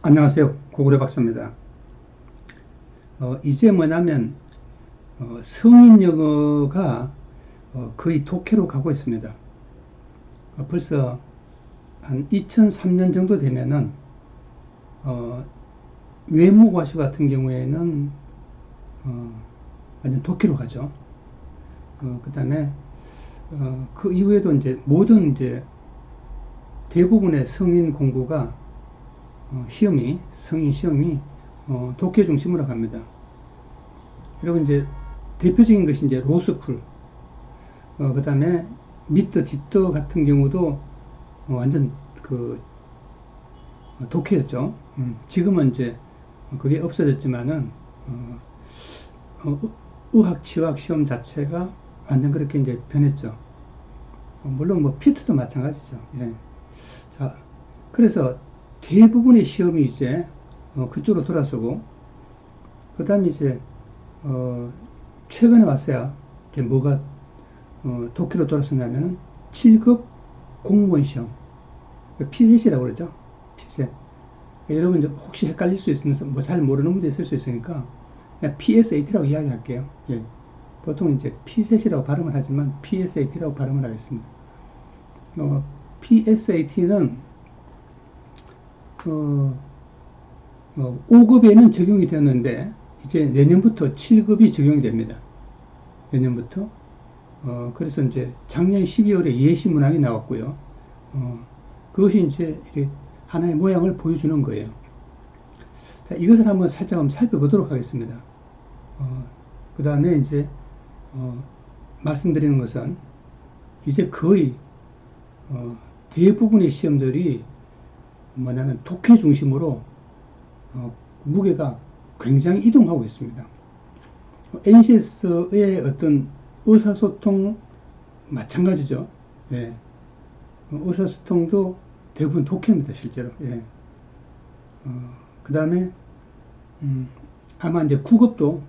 안녕하세요. 고구려 박사입니다. 이제 뭐냐면, 성인 영어가 거의 독해로 가고 있습니다. 벌써 한 2003년 정도 되면은, 어, 외모 과시 같은 경우에는, 어, 완전 독해로 가죠. 그 다음에, 그 이후에도 이제 모든 이제 대부분의 성인 공부가, 성인 시험이, 독해 중심으로 갑니다. 여러분 이제 대표적인 것이 이제 로스쿨, 그 다음에 미터, 디터 같은 경우도 완전 그 독해였죠. 지금은 이제 그게 없어졌지만은, 어, 어, 의학, 치의학 시험 자체가 완전 그렇게 이제 변했죠. 물론 뭐 피트도 마찬가지죠. 예. 자, 그래서 대부분의 시험이 이제 그쪽으로 돌아서고, 그 다음에 이제 어, 최근에 왔어야 이제 뭐가 독해로 돌아섰냐면은 7급 공무원 시험, 피셋이라고 그러죠. 피셋. 여러분 이제 혹시 헷갈릴 수 있으면서 뭐 잘 모르는 분도 있을 수 있으니까 그냥 PSAT라고 이야기할게요. 예. 보통 이제 피셋이라고 발음을 하지만 PSAT라고 발음을 하겠습니다. PSAT는 5급에는 적용이 되었는데 이제 내년부터 7급이 적용이 됩니다. 내년부터. 그래서 이제 작년 12월에 예시 문항이 나왔고요. 그것이 이제 이렇게 하나의 모양을 보여주는 거예요. 자, 이것을 한번 살짝 한번 살펴보도록 하겠습니다. 그 다음에 이제, 말씀드리는 것은 이제 거의, 대부분의 시험들이 뭐냐면 독해 중심으로, 무게가 굉장히 이동하고 있습니다. NCS의 어떤 의사소통 마찬가지죠. 예. 의사소통도 대부분 독해입니다, 실제로. 예. 그 다음에, 아마 이제 국업도,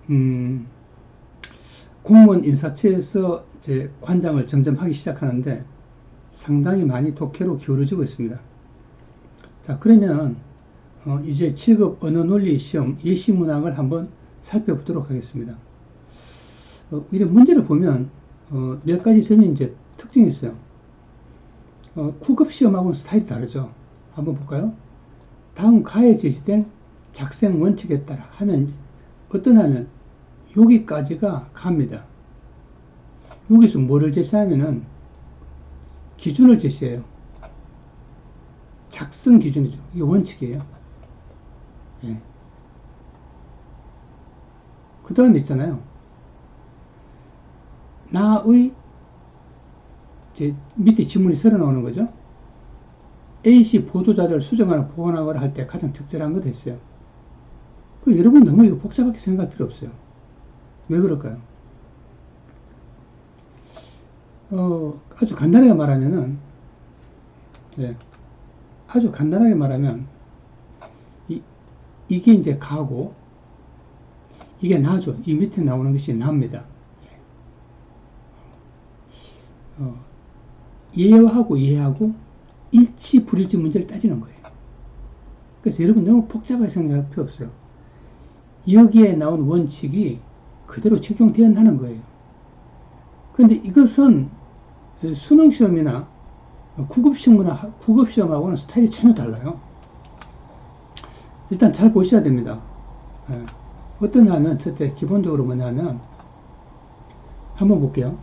음, 공무원 인사처에서 이제 관장을 점점 하기 시작하는데 상당히 많이 독해로 기울어지고 있습니다. 자, 그러면, 이제 7급 언어 논리 시험 예시 문항을 한번 살펴보도록 하겠습니다. 이런 문제를 보면, 몇 가지 점이 이제 특징이 있어요. 9급 시험하고는 스타일이 다르죠. 한번 볼까요? 다음 가에 제시된 작성 원칙에 따라 하면 어떠냐면 여기까지가 갑니다. 여기서 뭐를 제시하면은 기준을 제시해요. 작성 기준이죠. 이게 원칙이에요. 예. 그 다음에 있잖아요. 나의 이제 밑에 지문이 새어 나오는 거죠. A씨 보도자료를 수정하거나 보완하거나 할 때 가장 적절한 거 됐어요. 여러분 너무 이거 복잡하게 생각할 필요 없어요. 왜 그럴까요? 아주 간단하게 말하면은, 네, 아주 간단하게 말하면, 이게 이제 가고, 이게 나죠. 이 밑에 나오는 것이 나입니다. 어, 예하고 예하고 일치, 불일치 문제를 따지는 거예요. 그래서 여러분 너무 복잡하게 생각할 필요 없어요. 여기에 나온 원칙이 그대로 적용되어야하는 거예요. 그런데 이것은 수능시험이나 구급시험하고는 스타일이 전혀 달라요. 일단 잘 보셔야 됩니다. 예. 어떠냐면, 첫째, 기본적으로 뭐냐면, 한번 볼게요.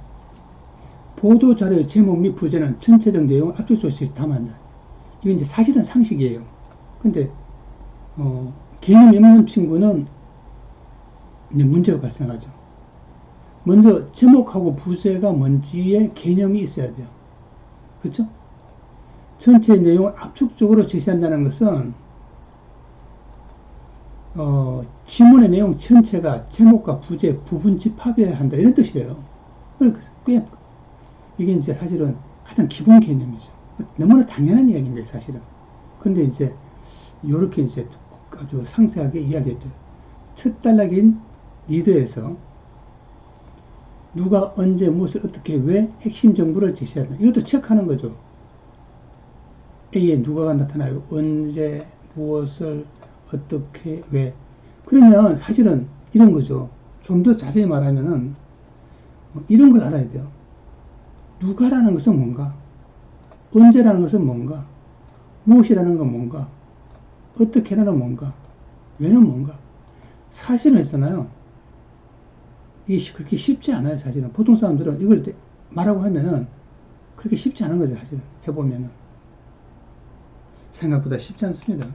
보도자료의 제목 및 부제는 전체적 내용을 압축조치 담아낸다. 이건 이제 사실은 상식이에요. 근데, 개념이 없는 친구는 문제가 발생하죠. 먼저, 제목하고 부제가 뭔지의 개념이 있어야 돼요. 그렇죠? 전체 내용을 압축적으로 제시한다는 것은 지문의 내용 전체가 제목과 부제 부분 집합해야 한다 이런 뜻이에요. 그냥 이게 이제 사실은 가장 기본 개념이죠. 너무나 당연한 이야기인데 사실은. 근데 이제 이렇게 이제 아주 상세하게 이야기했죠. 첫 단락인 리더에서 누가 언제 무엇을 어떻게 왜 핵심 정보를 제시한다. 이것도 체크하는 거죠. A에 누가가 나타나고 언제, 무엇을, 어떻게, 왜. 그러면 사실은 이런 거죠. 좀 더 자세히 말하면은 이런 걸 알아야 돼요. 누가라는 것은 뭔가, 언제라는 것은 뭔가, 무엇이라는 건 뭔가, 어떻게라는 뭔가, 왜는 뭔가. 사실은 있잖아요. 이게 그렇게 쉽지 않아요, 사실은. 보통 사람들은 이걸 말하고 하면은 그렇게 쉽지 않은 거죠, 사실은. 해보면은. 생각보다 쉽지 않습니다.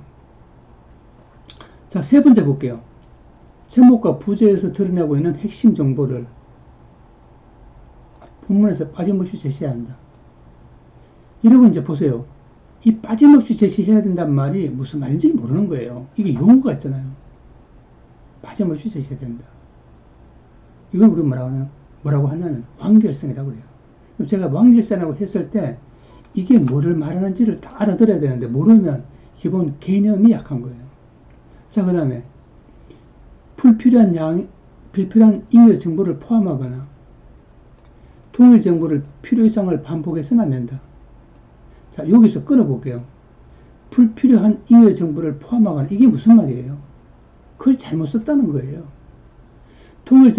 자, 세 번째 볼게요. 제목과 부제에서 드러내고 있는 핵심 정보를 본문에서 빠짐없이 제시해야 한다. 여러분 이제 보세요. 이 빠짐없이 제시해야 된다는 말이 무슨 말인지 모르는 거예요. 이게 용어가 있잖아요. 빠짐없이 제시해야 된다. 이걸 우리 뭐라고 하냐면 완결성이라고 그래요. 그럼 제가 완결성이라고 했을 때 이게 뭐를 말하는지를 다 알아들어야 되는데 모르면 기본 개념이 약한 거예요. 자, 그 다음에 불필요한 잉여 정보를 포함하거나 동일 정보를 필요 이상을 반복해서는 안 된다. 자, 여기서 끊어볼게요. 불필요한 잉여 정보를 포함하거나 이게 무슨 말이에요? 그걸 잘못 썼다는 거예요. 동일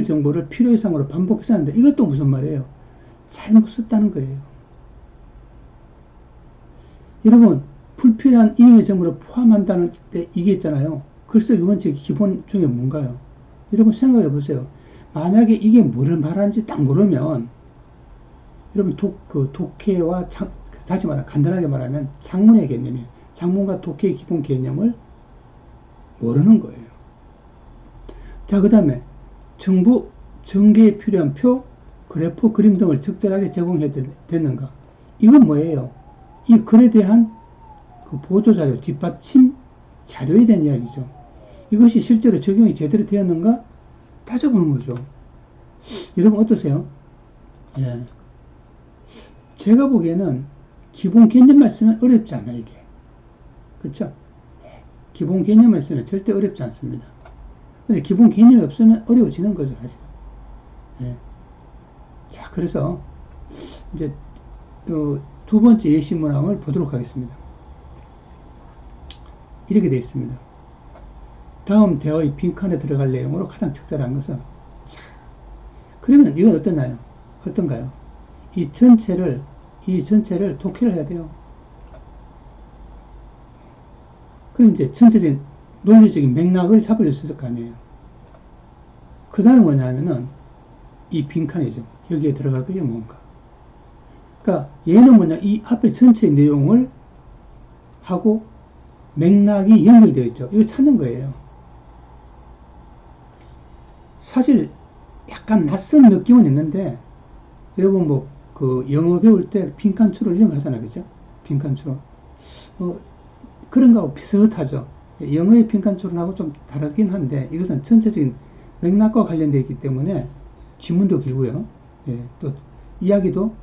정보를 필요 이상으로 반복해서 하는데 이것도 무슨 말이에요? 잘못 썼다는 거예요. 여러분, 불필요한 잉여 정보를 포함한다는 때 이게 있잖아요. 글쎄 원칙 기본 중에 뭔가요? 여러분 생각해 보세요. 만약에 이게 뭐를 말하는지 딱 모르면 여러분 독해와 다시 말하면 간단하게 말하면 작문의 개념이에요. 작문과 독해의 기본 개념을 모르는 거예요. 자, 그 다음에 정보 전개에 필요한 표, 그래프, 그림 등을 적절하게 제공해야 됐는가? 이건 뭐예요? 이 글에 대한 그 보조자료, 뒷받침 자료에 대한 이야기죠. 이것이 실제로 적용이 제대로 되었는가? 따져보는 거죠. 여러분 어떠세요? 예. 제가 보기에는 기본 개념만 쓰면 어렵지 않아요, 이게. 그쵸? 기본 개념만 쓰면 절대 어렵지 않습니다. 근데 기본 개념이 없으면 어려워지는 거죠, 사실. 예. 자, 그래서 이제 두 번째 예시 문항을 보도록 하겠습니다. 이렇게 되어 있습니다. 다음 대화의 빈칸에 들어갈 내용으로 가장 적절한 것은 그러면 이건 어떤가요? 이 전체를 독해를 해야 돼요. 그럼 이제 전체적인 논리적인 맥락을 잡을 수 있을 거 아니에요. 그 다음은 뭐냐면은 이 빈칸이죠. 여기에 들어갈 것이 뭔가. 그러니까 얘는 뭐냐, 이 앞에 전체 내용을 하고 맥락이 연결되어 있죠. 이거 찾는 거예요. 사실 약간 낯선 느낌은 있는데 여러분 그 영어 배울 때 빈칸 추론 이런 거 하잖아요, 그죠? 빈칸 추론 그런 거하고 비슷하죠. 영어의 빈칸 추론하고 좀 다르긴 한데 이것은 전체적인 맥락과 관련되어 있기 때문에 지문도 길고요. 예, 또 이야기도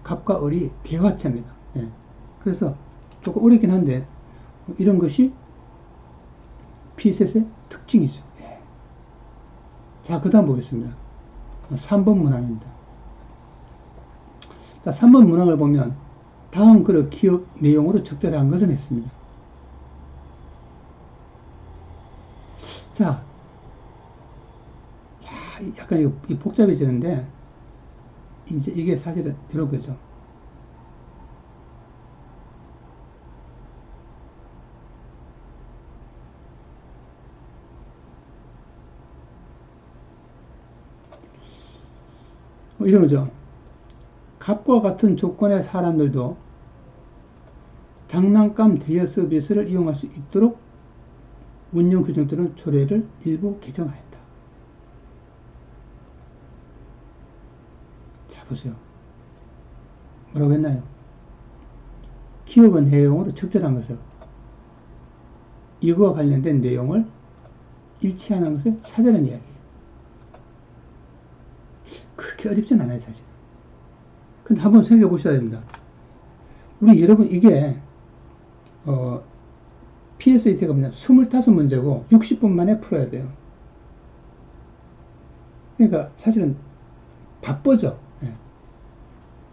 갑과 을이 대화체입니다. 예, 그래서 조금 어렵긴 한데 이런 것이 피셋의 특징이죠. 예. 자, 그 다음 보겠습니다. 3번 문항입니다. 자, 3번 문항을 보면 다음 글의 기억 내용으로 적절한 것은 했습니다. 자, 약간 복잡해지는데 이제 이게 사실은 이런 거죠. 이런 거죠. 갑과 같은 조건의 사람들도 장난감 대여 서비스를 이용할 수 있도록 운영 규정 또는 조례를 일부 개정하였다. 자, 보세요. 뭐라고 했나요? 기억은 내용으로 적절한 것을 이거와 관련된 내용을 일치하는 것을 찾으라는 이야기예요. 그렇게 어렵진 않아요, 사실. 근데 한번 생각해 보셔야 됩니다. 우리 여러분 이게 PSAT가 뭐냐 25문제고 60분 만에 풀어야 돼요. 그러니까 사실은 바쁘죠. 예.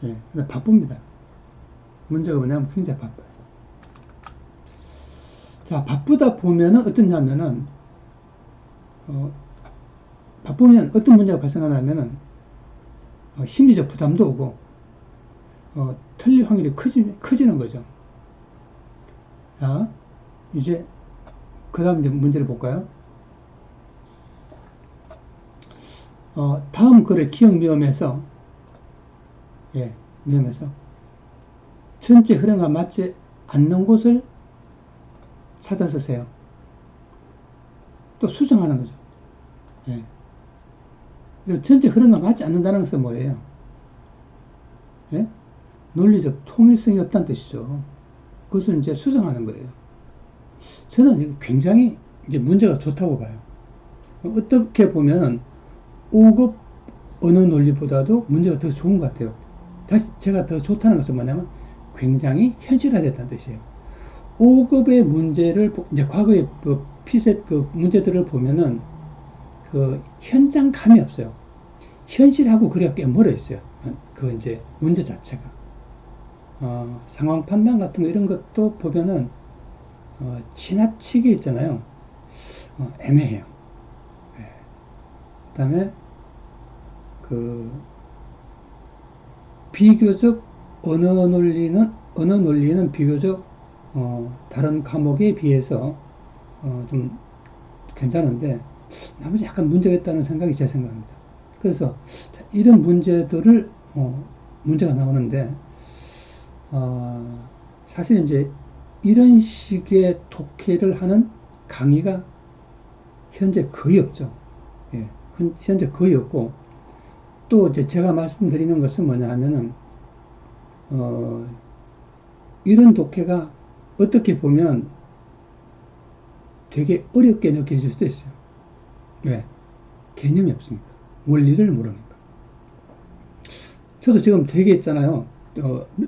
예. 바쁩니다. 문제가 뭐냐면 굉장히 바빠요. 자, 바쁘다 보면은 어떠냐면은, 바쁘면 어떤 문제가 발생하냐면은, 심리적 부담도 오고, 틀릴 확률이 커지는 거죠. 자, 이제, 그 다음 이제 문제를 볼까요? 다음 글의 기억 위험에서, 예, 위험에서, 전체 흐름과 맞지 않는 곳을 찾아서 세요. 또 수정하는 거죠. 예. 그리고 전체 흐름과 맞지 않는다는 것은 뭐예요? 예? 논리적 통일성이 없다는 뜻이죠. 그것을 이제 수정하는 거예요. 저는 이거 굉장히 이제 문제가 좋다고 봐요. 어떻게 보면은 5급 언어 논리보다도 문제가 더 좋은 것 같아요. 다시 제가 더 좋다는 것은 뭐냐면 굉장히 현실화됐다는 뜻이에요. 5급의 문제를 이제 과거의 그 피셋 그 문제들을 보면은 그 현장감이 없어요. 현실하고 그래야 꽤 멀어 있어요. 그 이제 문제 자체가. 상황 판단 같은 거 이런 것도 보면은 지나치게 있잖아요. 애매해요. 예. 그다음에 그 비교적 언어 논리는 비교적 다른 과목에 비해서 좀 괜찮은데 나머지 약간 문제가 있다는 생각이 제 생각입니다. 그래서 이런 문제들을 문제가 나오는데 사실 이제 이런 식의 독해를 하는 강의가 현재 거의 없죠. 예, 현재 거의 없고 또 이제 제가 말씀드리는 것은 뭐냐 하면은 어, 이런 독해가 어떻게 보면 되게 어렵게 느껴질 수도 있어요. 왜? 개념이 없으니까. 원리를 모르니까. 저도 지금 되게 있잖아요.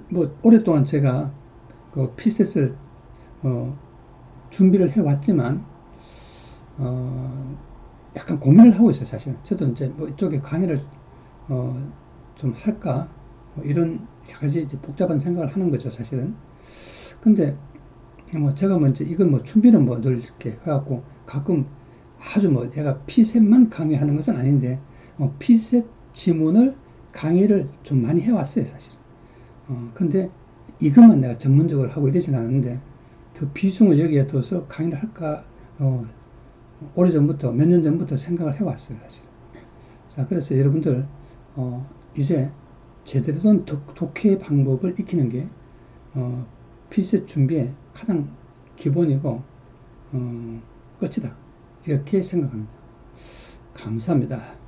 뭐, 오랫동안 제가 그 피셋을, 준비를 해왔지만, 어, 약간 고민을 하고 있어요, 사실. 저도 이제 뭐 이쪽에 강의를, 어, 좀 할까? 뭐 이런 여러 가지 이제 복잡한 생각을 하는 거죠, 사실은. 근데, 뭐 제가 먼저 이건 뭐 준비는 뭐 늘 이렇게 해갖고 가끔 아주 뭐 내가 피셋만 강의하는 것은 아닌데 피셋 지문을 강의를 좀 많이 해왔어요 사실. 근데 이것만 내가 전문적으로 하고 이러진 않은데 더 비중을 여기에 둬서 강의를 할까 오래전부터 몇 년 전부터 생각을 해왔어요 사실. 자 그래서 여러분들 이제 제대로 된 독해 방법을 익히는 게 피셋 준비의 가장 기본이고 끝이다 이렇게 생각합니다. 감사합니다.